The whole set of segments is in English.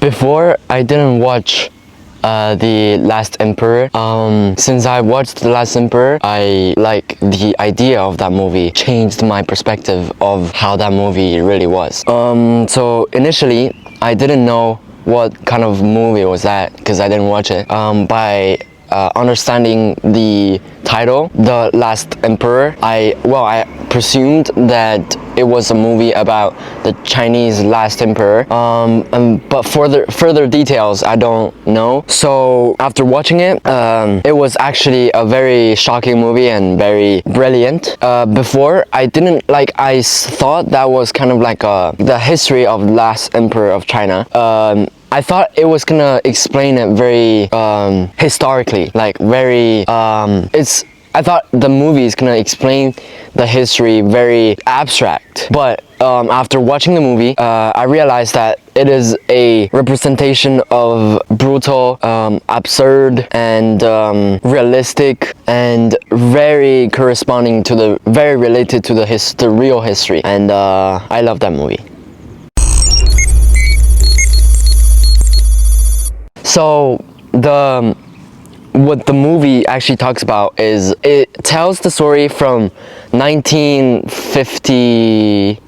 Before, I didn't watch The Last Emperor. Since I watched The Last Emperor, I like the idea of that movie changed my perspective of how that movie really was. So initially, I didn't know what kind of movie was that because I didn't watch it. By understanding the title, The Last Emperor, I presumed that it was a movie about the Chinese last emperor, but further details I don't know. So after watching it, it was actually a very shocking movie and very brilliant. Before, I didn't like, I thought that was kind of like the history of last emperor of China. I thought it was gonna explain it very historically, like very I thought the movie is gonna explain the history very abstract, but after watching the movie, I realized that it is a representation of brutal, absurd, and realistic, and very corresponding to the very related to the real history, and I love that movie. So what the movie actually talks about is it tells the story from 1950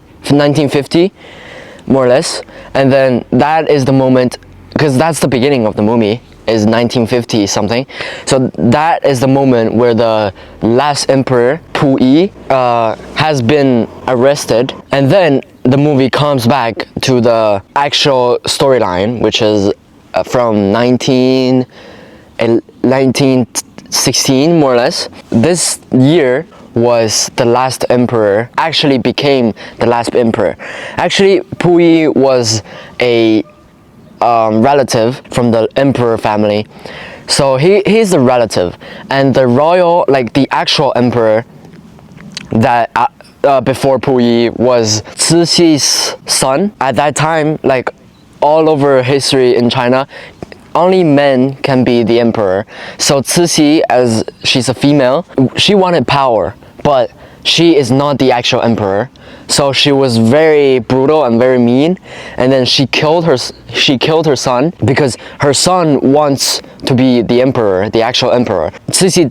more or less, and then that is the moment, because that's the beginning of the movie, is 1950 something. So that is the moment where the last emperor Pu Yi has been arrested, and then the movie comes back to the actual storyline, which is from 1916 more or less. This year was the last emperor, actually became the last emperor. Actually, Pu Yi was a relative from the emperor family, so he's a relative, and the royal, like the actual emperor that before Pu Yi was Cixi's son. At that time, like all over history in China, only men can be the emperor. So Cixi, as she's a female, she wanted power, but she is not the actual emperor. So she was very brutal and very mean, and then she killed her son because her son wants to be the emperor, the actual emperor. Cixi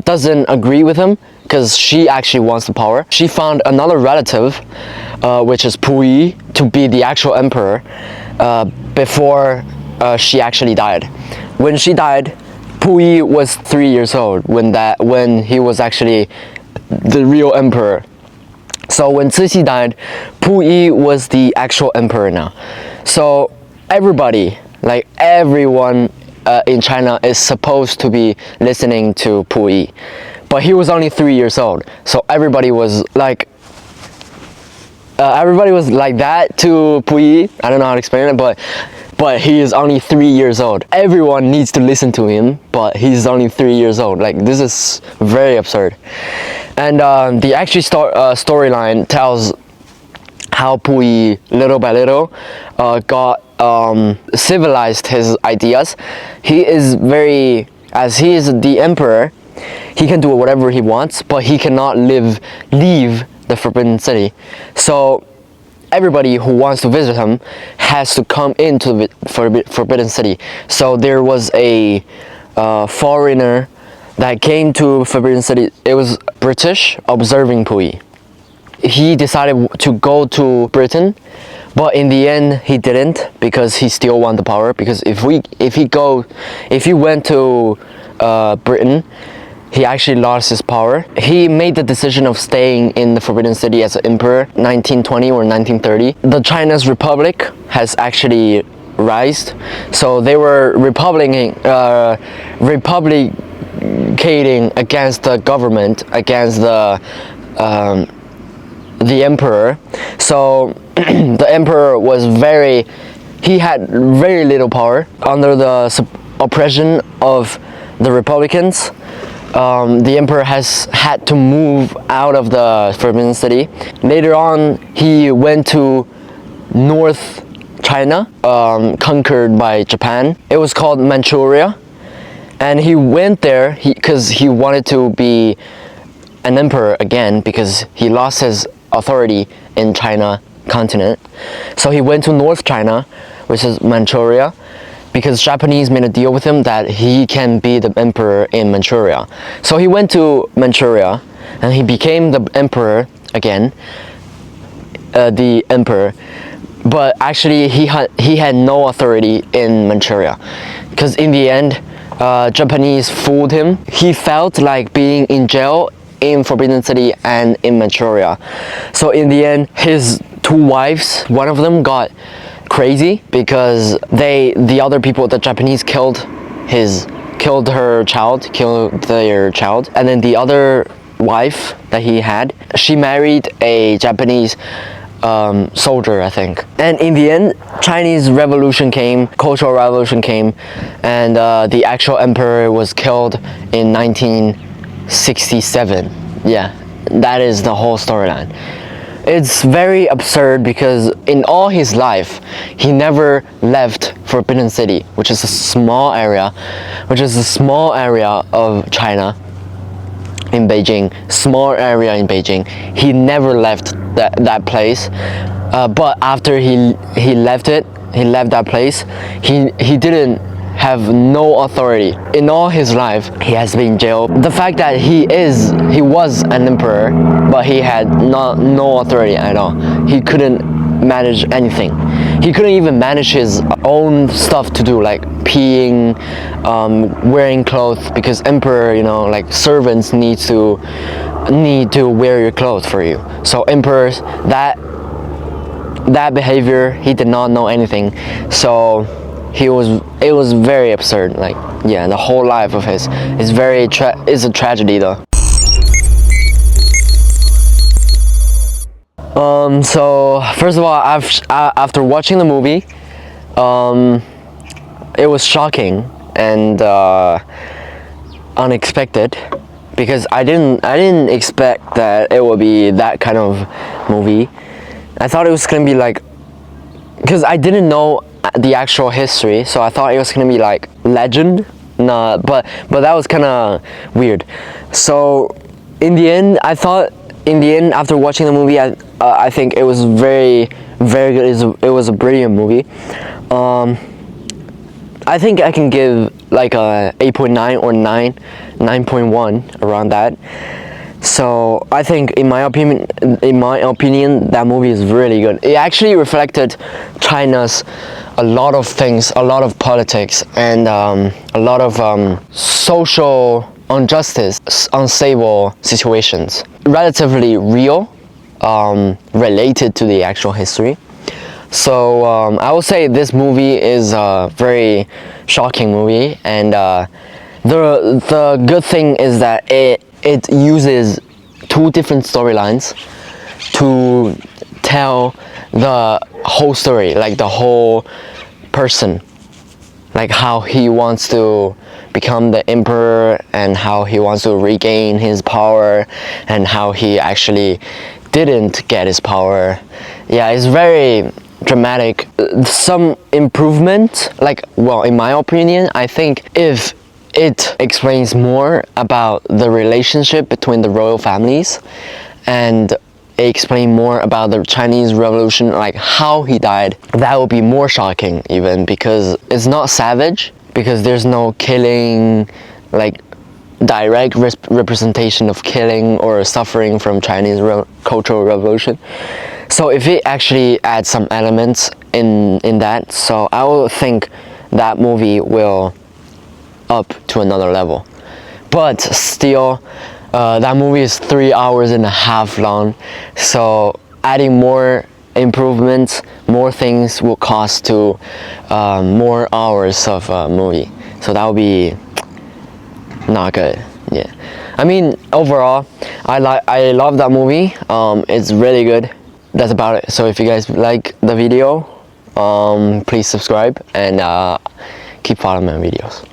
doesn't agree with him because she actually wants the power. She found another relative, which is Pu Yi, to be the actual emperor before she actually died. When she died, Pu Yi was 3 years old when he was actually the real emperor. So when Cixi died, Pu Yi was the actual emperor now. So everybody, like everyone in China is supposed to be listening to Pu Yi, but he was only 3 years old. So everybody was like that to Pu Yi. I don't know how to explain it, but he is only 3 years old. Everyone needs to listen to him, but he's only 3 years old. Like, this is very absurd. And the actual storyline tells how Pu Yi, little by little, got civilized his ideas. He is as he is the emperor, he can do whatever he wants, but he cannot leave the Forbidden City. So everybody who wants to visit him has to come into the Forbidden City. So there was a foreigner that came to Forbidden City. It was British observing Pu Yi. He decided to go to Britain, but in the end he didn't, because he still wanted the power. Because if he went to Britain, he actually lost his power. He made the decision of staying in the Forbidden City as an emperor, 1920 or 1930. The China's Republic has actually rised, so they were republicating against the government, against the emperor. So the emperor he had very little power under the oppression of the Republicans. The emperor has had to move out of the Forbidden City. Later on, he went to North China, conquered by Japan. It was called Manchuria, and he went there because he wanted to be an emperor again because he lost his authority in China continent. So he went to North China, which is Manchuria, because Japanese made a deal with him that he can be the emperor in Manchuria. So he went to Manchuria and he became the emperor again, the emperor. But actually he had no authority in Manchuria, because in the end Japanese fooled him. He felt like being in jail in Forbidden City and in Manchuria. So in the end, his two wives, one of them got crazy because the other people, the Japanese killed their child, and then the other wife that he had, she married a Japanese soldier, I think. And in the end, Chinese revolution came, Cultural Revolution came, and the actual emperor was killed in 1967. Yeah, that is the whole storyline. It's very absurd because in all his life, he never left Forbidden City, which is a small area of China. In Beijing, small area in Beijing. He never left that place, but after he left that place, he didn't have no authority. In all his life, he has been jailed. The fact that he was an emperor, but he had no authority at all. He couldn't manage anything. He couldn't even manage his own stuff to do, like peeing, wearing clothes, because emperor, like servants need to wear your clothes for you. So emperors, that behavior, he did not know anything. So it was very absurd. Like, yeah, the whole life of his is a tragedy though. So first of all, after watching the movie, it was shocking and unexpected, because I didn't expect that it would be that kind of movie. I thought it was gonna be like, because I didn't know the actual history, so I thought it was gonna be like legend. Nah, but that was kind of weird. So in the end, after watching the movie, I think it was very, very good. It was a brilliant movie. I think I can give like a 8.9 or 9.1 around that. So I think, in my opinion, that movie is really good. It actually reflected China's a lot of things, a lot of politics, and a lot of social injustice, unstable situations. Relatively real, related to the actual history. So I will say this movie is a very shocking movie, and the good thing is that it uses two different storylines to tell the whole story, like the whole person, like how he wants to become the emperor and how he wants to regain his power and how he actually didn't get his power. Yeah, it's very dramatic. Some improvement, like, well, in my opinion, I think if it explains more about the relationship between the royal families, and it explains more about the Chinese Revolution, like how he died, that would be more shocking even, because it's not savage, because there's no killing, like direct representation of killing or suffering from Chinese Cultural Revolution. So if it actually adds some elements in that, so I will think that movie will up to another level. But still, that movie is 3 hours and a half long, so adding more improvements, more things will cost to more hours of movie, so that will be not good. Yeah, I mean, overall, I love that movie. It's really good. That's about it. So if you guys like the video, please subscribe and keep following my videos.